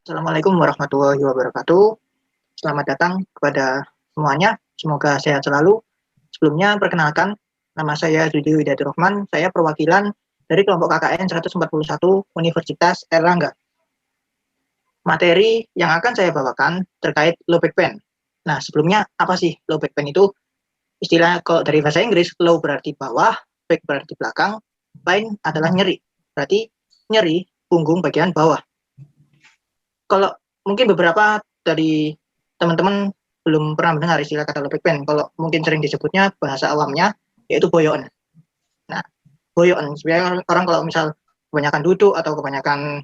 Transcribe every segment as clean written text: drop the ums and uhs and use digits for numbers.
Assalamualaikum warahmatullahi wabarakatuh. Selamat datang kepada semuanya. Semoga sehat selalu. Sebelumnya, perkenalkan, nama saya Dudi Widaturahman. Saya perwakilan dari kelompok KKN 141 Universitas Erlangga. Materi yang akan saya bawakan terkait low back pain. Nah, sebelumnya apa sih low back pain itu? Istilah kalau dari bahasa Inggris, low berarti bawah, back berarti belakang, pain adalah nyeri. Berarti nyeri punggung bagian bawah. Kalau mungkin beberapa dari teman-teman belum pernah mendengar istilah kata low back pain. Kalau mungkin sering disebutnya bahasa awamnya yaitu boyon. Nah, boyon sebenarnya orang kalau misal kebanyakan duduk atau kebanyakan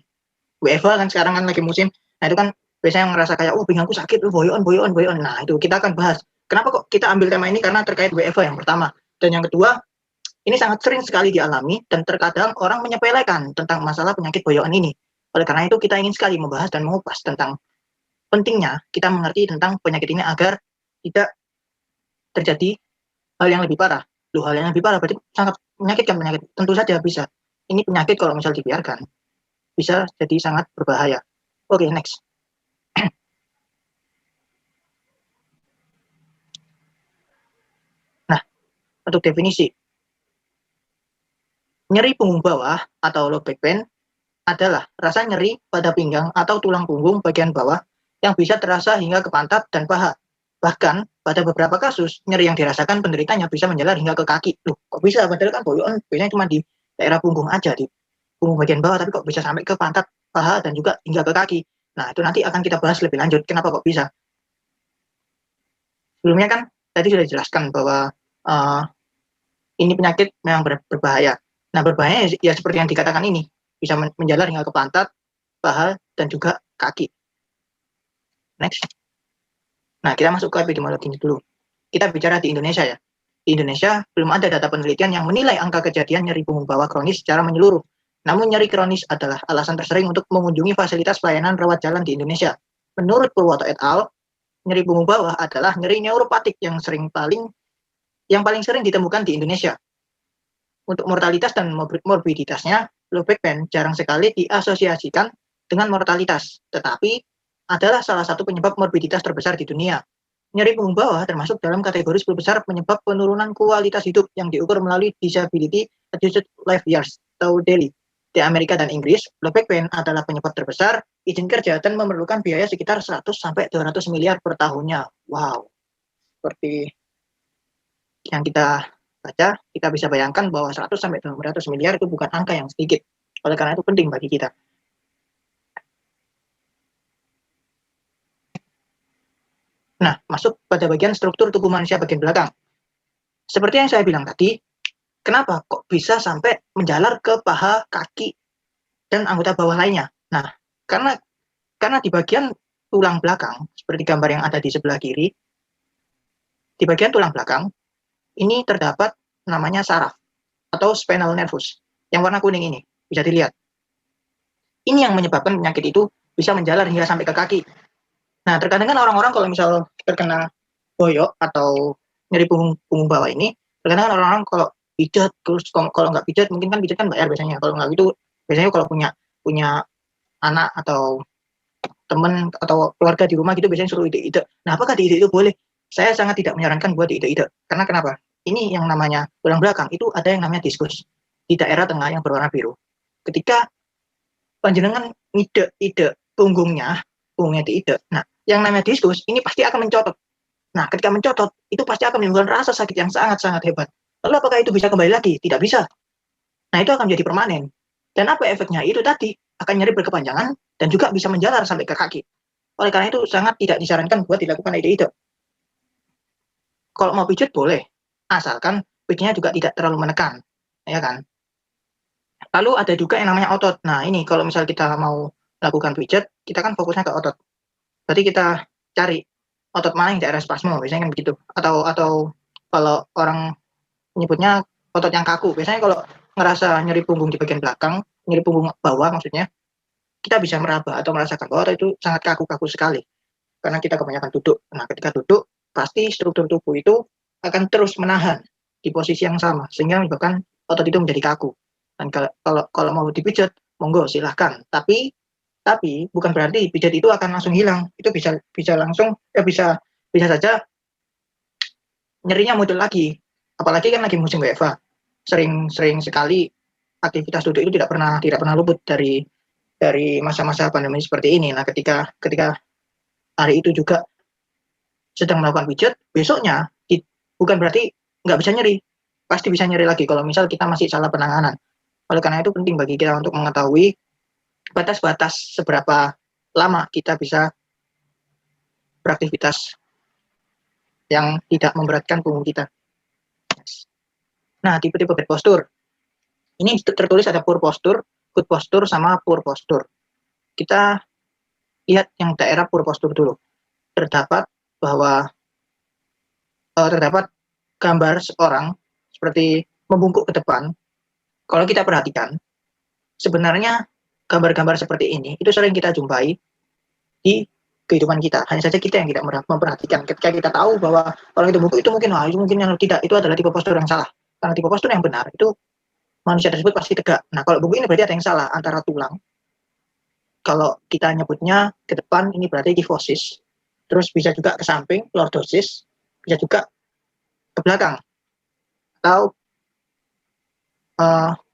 WFH kan sekarang kan lagi musim. Nah, itu kan biasanya ngerasa kayak oh pinggangku sakit, boyon boyon boyon. Nah, itu kita akan bahas. Kenapa kok kita ambil tema ini? Karena terkait WFH yang pertama. Dan yang kedua, ini sangat sering sekali dialami dan terkadang orang menyepelekan tentang masalah penyakit boyon ini. Oleh karena itu kita ingin sekali membahas dan mengupas tentang pentingnya kita mengerti tentang penyakit ini agar tidak terjadi hal yang lebih parah. Loh, hal yang lebih parah berarti sangat menyakitkan penyakit. Tentu saja bisa. Ini penyakit kalau misal dibiarkan bisa jadi sangat berbahaya. Oke, next. Nah, untuk definisi, nyeri punggung bawah atau low back pain adalah rasa nyeri pada pinggang atau tulang punggung bagian bawah yang bisa terasa hingga ke pantat dan paha. Bahkan pada beberapa kasus, nyeri yang dirasakan penderitanya bisa menjalar hingga ke kaki. Loh, kok bisa? Padahal kan boyon biasanya cuma di daerah punggung aja, di punggung bagian bawah, tapi kok bisa sampai ke pantat, paha, dan juga hingga ke kaki. Nah, itu nanti akan kita bahas lebih lanjut. Kenapa kok bisa? Sebelumnya kan tadi sudah dijelaskan bahwa uh, ini penyakit memang berbahaya. Nah, berbahaya ya seperti yang dikatakan ini, bisa menjalar hingga ke pantat, paha, dan juga kaki. Next. Nah, kita masuk ke epidemiologinya dulu. Kita bicara di Indonesia ya. Di Indonesia belum ada data penelitian yang menilai angka kejadian nyeri punggung bawah kronis secara menyeluruh. Namun nyeri kronis adalah alasan tersering untuk mengunjungi fasilitas pelayanan rawat jalan di Indonesia. Menurut Purwoto et al., nyeri punggung bawah adalah nyeri neuropatik yang paling sering ditemukan di Indonesia. Untuk mortalitas dan morbiditasnya, low back pain jarang sekali diasosiasikan dengan mortalitas, tetapi adalah salah satu penyebab morbiditas terbesar di dunia. Nyeri punggung bawah termasuk dalam kategori 10 besar penyebab penurunan kualitas hidup yang diukur melalui Disability Adjusted Life Years atau DALY. Di Amerika dan Inggris, low back pain adalah penyebab terbesar izin kerja dan memerlukan biaya sekitar 100-200 miliar per tahunnya. Wow, seperti yang kita baca, kita bisa bayangkan bahwa 100-200 miliar itu bukan angka yang sedikit. Oleh karena itu penting bagi kita. Nah, masuk pada bagian struktur tubuh manusia bagian belakang. Seperti yang saya bilang tadi, kenapa kok bisa sampai menjalar ke paha, kaki, dan anggota bawah lainnya? Nah, karena di bagian tulang belakang, seperti gambar yang ada di sebelah kiri, di bagian tulang belakang, ini terdapat namanya saraf atau spinal nervus yang warna kuning ini, bisa dilihat. Ini yang menyebabkan penyakit itu bisa menjalar hingga sampai ke kaki. Nah, terkadang kan orang-orang kalau misal terkena boyok atau nyeri punggung bawah ini, terkadang kan orang-orang kalau pijat, terus kalau nggak pijat, mungkin kan pijat kan bayar biasanya. Kalau nggak gitu, biasanya kalau punya anak atau teman atau keluarga di rumah gitu biasanya suruh ide-ide. Nah, apakah di ide itu boleh? Saya sangat tidak menyarankan buat ide-ide. Karena kenapa? Ini yang namanya tulang belakang itu ada yang namanya diskus di daerah tengah yang berwarna biru. Ketika panjenengan ide punggungnya diide. Nah, yang namanya diskus ini pasti akan mencotot. Nah, ketika mencotot itu pasti akan menimbulkan rasa sakit yang sangat-sangat hebat. Lalu apakah itu bisa kembali lagi? Tidak bisa. Nah, itu akan menjadi permanen. Dan apa efeknya? Itu tadi akan nyeri berkepanjangan dan juga bisa menjalar sampai ke kaki. Oleh karena itu sangat tidak disarankan buat dilakukan ide-ide. Kalau mau pijat boleh, asalkan pijatnya juga tidak terlalu menekan, ya kan? Lalu ada juga yang namanya otot. Nah, ini kalau misal kita mau lakukan pijat, kita kan fokusnya ke otot. Berarti kita cari otot mana yang daerah spasmo, biasanya kan begitu. Atau kalau orang menyebutnya otot yang kaku. Biasanya kalau ngerasa nyeri punggung di bagian belakang, nyeri punggung bawah maksudnya, kita bisa meraba atau merasakan bahwa otot itu sangat kaku-kaku sekali. Karena kita kebanyakan duduk. Nah, ketika duduk, pasti struktur tubuh itu akan terus menahan di posisi yang sama, sehingga menyebabkan otot itu menjadi kaku. Dan kalau mau dipijat, monggo silahkan. Tapi Tapi bukan berarti pijat itu akan langsung hilang. Itu bisa langsung bisa saja nyerinya muncul lagi. Apalagi kan lagi musim WFA. Sering sekali aktivitas duduk itu tidak pernah luput dari masa-masa pandemi seperti ini. Nah, ketika hari itu juga sedang melakukan pijat, besoknya bukan berarti nggak bisa nyeri. Pasti bisa nyeri lagi kalau misal kita masih salah penanganan. Oleh karena itu penting bagi kita untuk mengetahui batas-batas seberapa lama kita bisa beraktivitas yang tidak memberatkan punggung kita. Nah, tipe-tipe bad posture. Ini tertulis ada poor posture, good posture, sama poor posture. Kita lihat yang daerah poor posture dulu. Terdapat gambar seorang seperti membungkuk ke depan. Kalau kita perhatikan, sebenarnya gambar-gambar seperti ini itu sering kita jumpai di kehidupan kita. Hanya saja kita yang tidak memperhatikan. Ketika kita tahu bahwa orang itu bungkuk itu mungkin yang tidak, itu adalah tipe postur yang salah. Karena tipe postur yang benar itu manusia tersebut pasti tegak. Nah, kalau bungkuk ini berarti ada yang salah antara tulang. Kalau kita nyebutnya ke depan ini berarti kifosis. Terus bisa juga ke samping, lordosis. Bisa juga ke belakang. Atau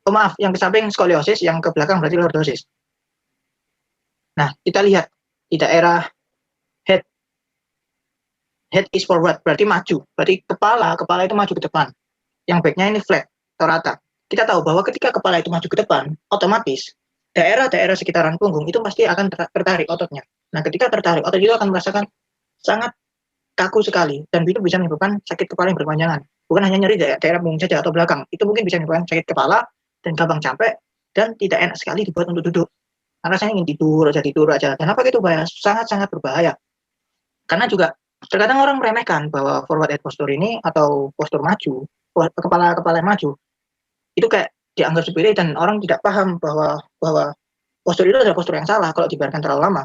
maaf, yang ke samping skoliosis, yang ke belakang berarti lordosis. Nah, kita lihat di daerah head is forward, berarti maju. Berarti kepala itu maju ke depan. Yang backnya ini flat atau rata. Kita tahu bahwa ketika kepala itu maju ke depan, otomatis daerah-daerah sekitaran punggung itu pasti akan tertarik ototnya. Nah, ketika tertarik, otot itu akan merasakan sangat kaku sekali, dan itu bisa menyebabkan sakit kepala yang berkepanjangan. Bukan hanya nyeri daerah punggung saja atau belakang, itu mungkin bisa menyebabkan sakit kepala dan gampang capek, dan tidak enak sekali dibuat untuk duduk. Karena saya ingin tidur aja. Dan apa itu bahaya? Sangat-sangat berbahaya. Karena juga terkadang orang meremehkan bahwa forward head posture ini atau postur maju, kepala yang maju, itu kayak dianggap sepele dan orang tidak paham bahwa postur itu adalah postur yang salah kalau dibiarkan terlalu lama.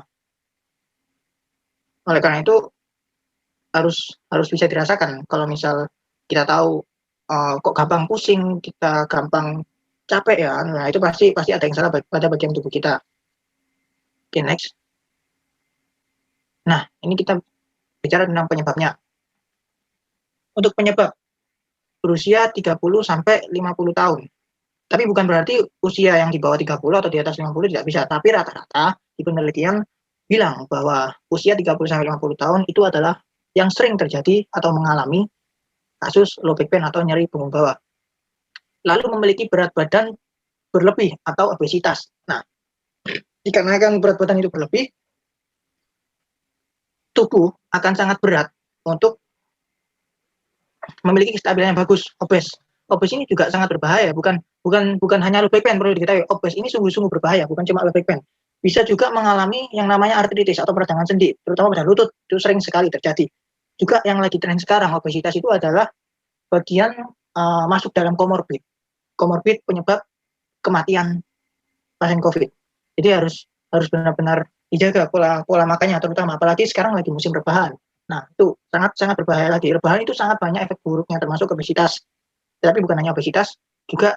Oleh karena itu harus bisa dirasakan. Kalau misal kita tahu kok gampang pusing, kita gampang capek ya, nah itu pasti ada yang salah pada bagian tubuh kita. Oke, next. Nah, ini kita bicara tentang penyebabnya. Untuk penyebab berusia 30 sampai 50 tahun. Tapi bukan berarti usia yang di bawah 30 atau di atas 50 tidak bisa. Tapi rata-rata di penelitian bilang bahwa usia 30 sampai 50 tahun itu adalah yang sering terjadi atau mengalami kasus low back pain atau nyeri punggung bawah. Lalu memiliki berat badan berlebih atau obesitas. Nah, dikarenakan berat badan itu berlebih, tubuh akan sangat berat untuk memiliki kestabilan yang bagus. Obes ini juga sangat berbahaya, bukan hanya low back pain, perlu diketahui. Obes ini sungguh-sungguh berbahaya, bukan cuma low back pain. Bisa juga mengalami yang namanya artritis atau peradangan sendi, terutama pada lutut, itu sering sekali terjadi. Juga yang lagi tren sekarang, obesitas itu adalah bagian masuk dalam komorbid penyebab kematian pasien COVID. Jadi harus benar-benar dijaga pola makannya, terutama apalagi sekarang lagi musim rebahan. Nah, itu sangat berbahaya lagi. Rebahan itu sangat banyak efek buruknya, termasuk obesitas. Tapi bukan hanya obesitas, juga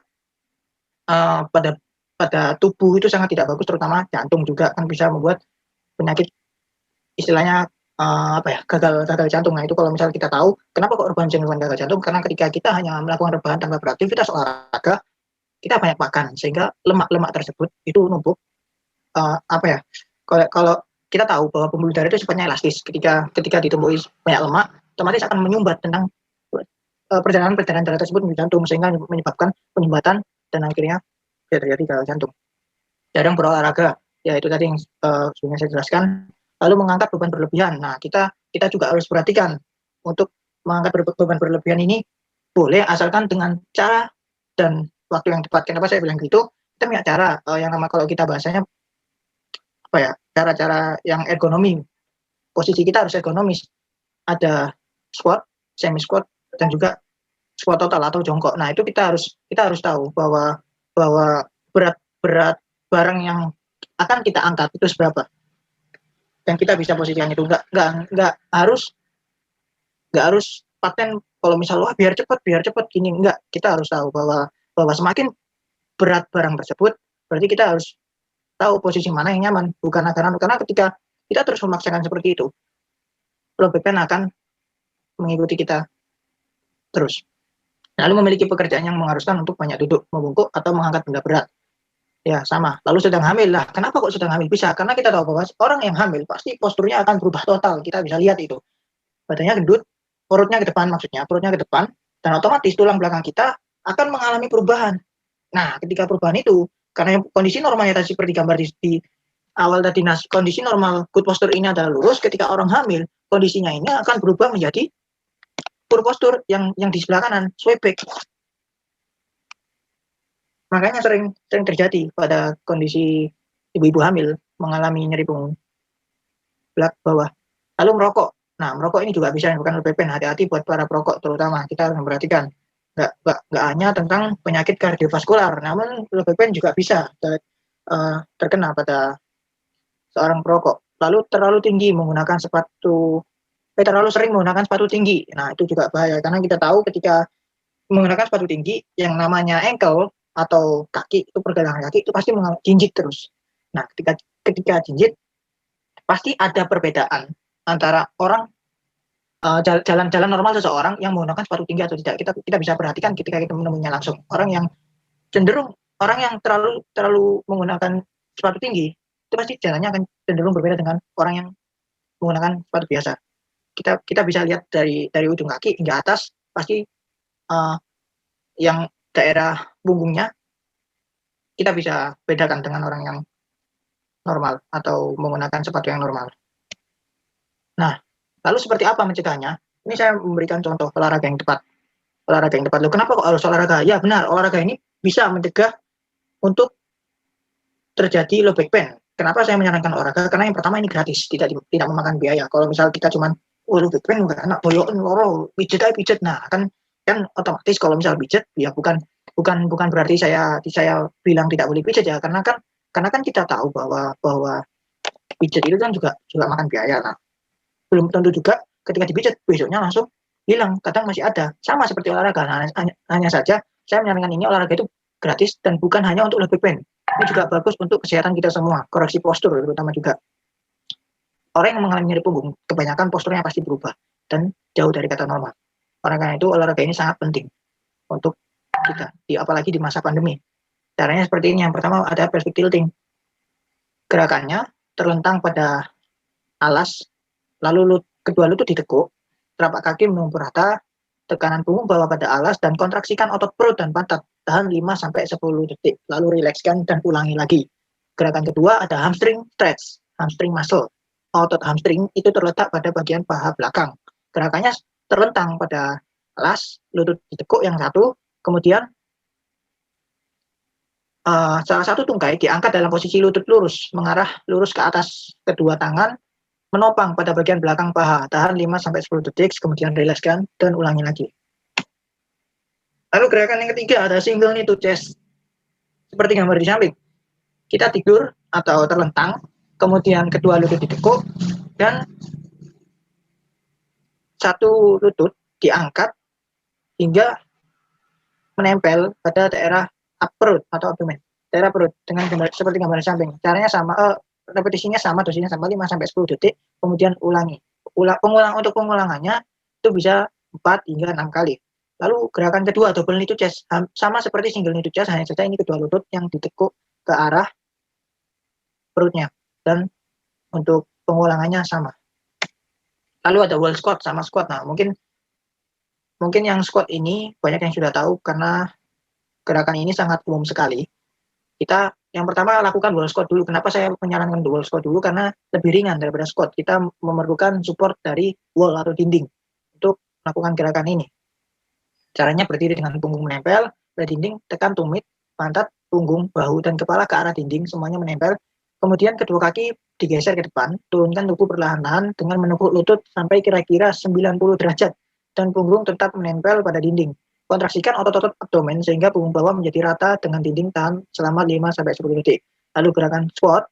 pada tubuh itu sangat tidak bagus, terutama jantung juga kan bisa membuat penyakit istilahnya gagal jantung. Nah, itu kalau misalnya kita tahu kenapa kok rebahan menyebabkan gagal jantung, karena ketika kita hanya melakukan rebahan tanpa beraktivitas olahraga, kita banyak makan sehingga lemak-lemak tersebut itu numpuk. Kalau kita tahu bahwa pembuluh darah itu sifatnya elastis, ketika ditumbuhi banyak lemak, otomatis akan menyumbat tentang perjalanan darah tersebut menuju jantung, sehingga menyebabkan penyumbatan dan akhirnya bisa terjadi gagal jantung. Jarang berolahraga, ya itu tadi yang sebelumnya saya jelaskan. Lalu mengangkat beban berlebihan. Nah, kita juga harus perhatikan untuk mengangkat beban berlebihan ini boleh asalkan dengan cara dan waktu yang tepat. Kenapa saya bilang gitu? Kita punya cara yang nama kalau kita bahasanya cara-cara yang ergonomi. Posisi kita harus ergonomis. Ada squat, semi squat, dan juga squat total atau jongkok. Nah, itu kita harus tahu bahwa berat barang yang akan kita angkat itu seberapa. Dan kita bisa posisikan itu. Nggak harus paten kalau misalnya biar cepat gini. Enggak, kita harus tahu bahwa semakin berat barang tersebut berarti kita harus tahu posisi mana yang nyaman, bukan agar karena ketika kita terus memaksakan seperti itu, low back pain akan mengikuti kita terus. Lalu memiliki pekerjaan yang mengharuskan untuk banyak duduk, membungkuk, atau mengangkat benda berat. Ya, sama. Lalu sedang hamil lah. Kenapa kok sedang hamil? Bisa, karena kita tahu bahwa orang yang hamil pasti posturnya akan berubah total. Kita bisa lihat itu. Badannya gendut, perutnya ke depan maksudnya, perutnya ke depan, dan otomatis tulang belakang kita akan mengalami perubahan. Nah, ketika perubahan itu, karena kondisi normalnya tadi seperti gambar di awal tadi, kondisi normal good posture ini adalah lurus, ketika orang hamil, kondisinya ini akan berubah menjadi poor posture yang di sebelah kanan, sway back. Makanya sering terjadi pada kondisi ibu-ibu hamil mengalami nyeri punggung belakang bawah. Lalu merokok. Nah, merokok ini juga bisa menyebabkan low back pain. Hati-hati buat para perokok terutama. Kita harus memperhatikan. Nggak hanya tentang penyakit kardiovaskular, namun low back pain juga bisa terkena pada seorang perokok. Lalu terlalu tinggi menggunakan terlalu sering menggunakan sepatu tinggi. Nah, itu juga bahaya karena kita tahu ketika menggunakan sepatu tinggi yang namanya ankle atau kaki, itu pergelangan kaki itu pasti jinjit terus. Nah, ketika jinjit pasti ada perbedaan antara orang jalan normal seseorang yang menggunakan sepatu tinggi atau tidak. Kita bisa perhatikan ketika kita menemuinya langsung. Orang yang terlalu menggunakan sepatu tinggi itu pasti jalannya akan cenderung berbeda dengan orang yang menggunakan sepatu biasa. Kita bisa lihat dari ujung kaki hingga atas pasti yang daerah punggungnya kita bisa bedakan dengan orang yang normal atau menggunakan sepatu yang normal. Nah, lalu seperti apa mencegahnya? Ini saya memberikan contoh olahraga yang tepat. Olahraga yang tepat. Loh, kenapa kok harus olahraga? Ya benar, olahraga ini bisa mencegah untuk terjadi low back pain. Kenapa saya menyarankan olahraga? Karena yang pertama ini gratis, tidak memakan biaya. Kalau misal kita cuman low back pain enggak enak, boyoken loro, pijet. Nah, kan otomatis kalau misal pijet ya bukan berarti saya bilang tidak boleh pijet ya, karena kan kita tahu bahwa pijet itu kan juga makan biaya. Nah, belum tentu juga ketika dipijat besoknya langsung hilang, kadang masih ada. Sama seperti olahraga. Nah, hanya saja saya menyarankan ini olahraga itu gratis dan bukan hanya untuk low back pain. Ini juga bagus untuk kesehatan kita semua, koreksi postur terutama juga. Orang yang mengalami nyeri punggung kebanyakan posturnya pasti berubah dan jauh dari kata normal. Oleh karena itu olahraga ini sangat penting untuk kita, apalagi di masa pandemi. Caranya seperti ini. Yang pertama ada pelvic tilting. Gerakannya terlentang pada alas, lalu kedua lutut ditekuk, telapak kaki menumpu rata, tekanan punggung bawah pada alas, dan kontraksikan otot perut dan pantat. Tahan 5-10 detik, lalu rilekskan dan ulangi lagi. Gerakan kedua ada hamstring stretch, hamstring muscle. Otot hamstring itu terletak pada bagian paha belakang. Gerakannya terlentang pada alas, lutut ditekuk yang satu, kemudian salah satu tungkai diangkat dalam posisi lutut lurus, mengarah lurus ke atas, kedua tangan menopang pada bagian belakang paha, tahan 5-10 detik, kemudian rilekskan dan ulangi lagi. Lalu gerakan yang ketiga ada single knee to chest. Seperti gambar di samping. Kita tidur atau terlentang, kemudian kedua lutut ditekuk, dan satu lutut diangkat hingga menempel pada daerah perut atau abdomen. Daerah perut dengan seperti gambar di samping. Caranya sama, repetisinya sama, dosisnya sama 5-10 detik, kemudian ulangi. Untuk pengulangannya itu bisa 4 hingga 6 kali. Lalu gerakan kedua double knee to chest, sama seperti single knee to chest, hanya saja ini kedua lutut yang ditekuk ke arah perutnya, dan untuk pengulangannya sama. Lalu ada wall squat sama squat. Nah, mungkin yang squat ini banyak yang sudah tahu karena gerakan ini sangat umum sekali. Kita yang pertama lakukan wall squat dulu. Kenapa saya menyarankan wall squat dulu? Karena lebih ringan daripada squat. Kita memerlukan support dari wall atau dinding untuk melakukan gerakan ini. Caranya berdiri dengan punggung menempel pada dinding, tekan tumit, pantat, punggung, bahu, dan kepala ke arah dinding, semuanya menempel. Kemudian kedua kaki digeser ke depan, turunkan tubuh perlahan-lahan dengan menekuk lutut sampai kira-kira 90 derajat, dan punggung tetap menempel pada dinding. Kontraksikan otot-otot abdomen sehingga punggung bawah menjadi rata dengan dinding, tahan selama 5-10 detik. Lalu gerakan squat,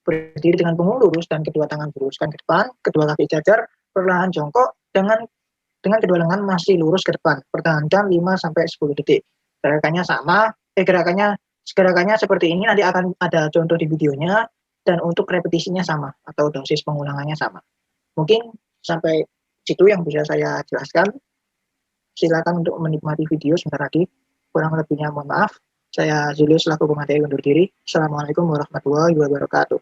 berdiri dengan punggung lurus dan kedua tangan luruskan ke depan, kedua kaki jajar, perlahan jongkok dengan kedua lengan masih lurus ke depan. Pertahankan 5-10 detik. Gerakannya Gerakannya seperti ini, nanti akan ada contoh di videonya, dan untuk repetisinya sama, atau dosis pengulangannya sama. Mungkin sampai situ yang bisa saya jelaskan. Silakan untuk menikmati video sebentar lagi. Kurang lebihnya mohon maaf. Saya Julius selaku pemateri undur diri. Assalamualaikum warahmatullahi wabarakatuh.